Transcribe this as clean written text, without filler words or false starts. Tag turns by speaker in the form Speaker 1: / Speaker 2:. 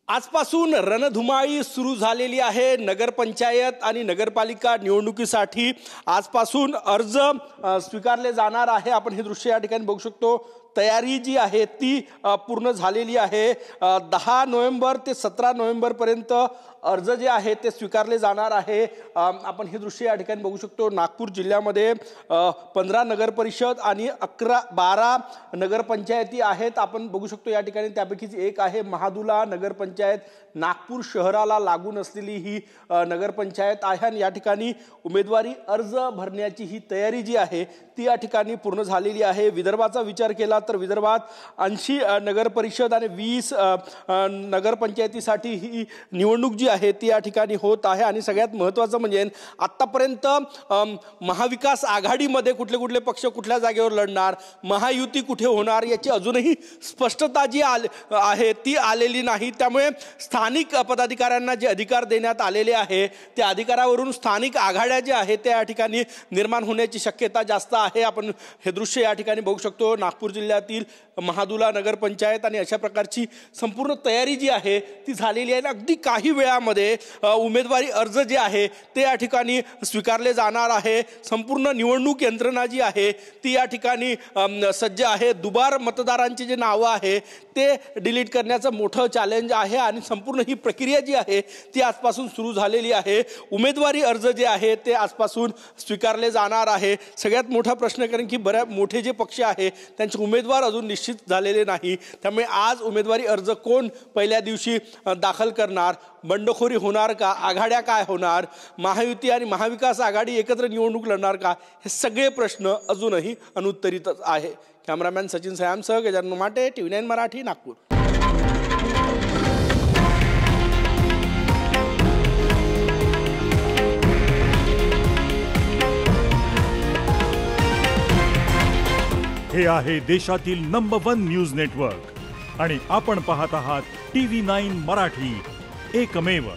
Speaker 1: आजपासून रणधुमाळी सुरू झालेली आहे। नगरपंचायत आणि नगरपालिका निवडणुकीसाठी आजपासून अर्ज स्वीकारले जाणार आहे। आपण हे दृश्य या ठिकाणी बघू शकतो। तयारी जी आहे ती पूर्ण झालेली आहे। 10 नोव्हेंबर ते 17 नोव्हेंबर पर्यंत अर्ज जे आहे ते स्वीकारले जाणार आहे। आपण हे दृश्य या ठिकाणी बघू शकतो। नागपूर जिल्ह्यामध्ये 15 नगर परिषद आणि 12 नगरपंचायती आहेत। आपण बघू शकतो या ठिकाणी त्यापैकीच एक आहे महादुला नगरपंचायत। नागपूर शहराला लागून असलेली ही नगरपंचायत आहे आणि या ठिकाणी उमेदवारी अर्ज भरण्याची ही तयारी जी आहे ती या ठिकाणी पूर्ण झालेली आहे। विदर्भाचा विचार केला तर विदर्भात 80 नगर परिषद आणि 20 नगरपंचायतीसाठी ही निवडणूक जी आहे ती या ठिकाणी होत आहे। आणि सगळ्यात महत्त्वाचं म्हणजे आतापर्यंत महाविकास आघाडीमध्ये कुठले कुठले पक्ष कुठल्या जागेवर लढणार, महायुती कुठे होणार याची अजूनही स्पष्टता जी आहे ती आलेली नाही। त्यामुळे स्थानिक पदाधिकाऱ्यांना जे अधिकार देण्यात आलेले आहे त्या अधिकारावरून स्थानिक आघाड्या ज्या आहेत त्या या ठिकाणी निर्माण होण्याची शक्यता जास्त आहे। आपण हे दृश्य या ठिकाणी बघू शकतो। नागपूर जिल्ह्यातील महादुला नगरपंचायत आणि अशा प्रकारची संपूर्ण तयारी जी आहे ती झालेली आहे। अगदी काही वेळामध्ये उमेदवारी अर्ज जे आहे ते या ठिकाणी स्वीकारले जाणार आहे। संपूर्ण निवडणूक यंत्रणा जी आहे ती या ठिकाणी सज्ज आहे। दुबार मतदारांची जे नावं आहे ते डिलीट करण्याचं मोठं चॅलेंज आहे आणि संपूर्ण ही प्रक्रिया जी आहे ती आजपासून सुरू झालेली आहे। उमेदवारी अर्ज जे आहे ते आजपासून स्वीकारले जाणार आहे। सगळ्यात मोठा प्रश्न कारण की बऱ्याच मोठे जे पक्ष आहे त्यांचे उमेदवार अजून निश्चित झालेले नाही। त्यामुळे आज उमेदवारी अर्ज कोण पहिल्या दिवशी दाखल करणार, बंडखोरी होणार का, आघाड्या काय होणार, महायुती आणि महाविकास आघाडी एकत्र निवडणूक लढणार का, हे सगळे प्रश्न अजूनही अनुत्तरितच आहे। कॅमेरामॅन सचिन सयामसह गजानन माटे, TV9 मराठी, नागपूर।
Speaker 2: हे आहे देशातील नंबर 1 न्यूज नेटवर्क आणि आपण पाहत आहात TV9 मराठी, एकमेव।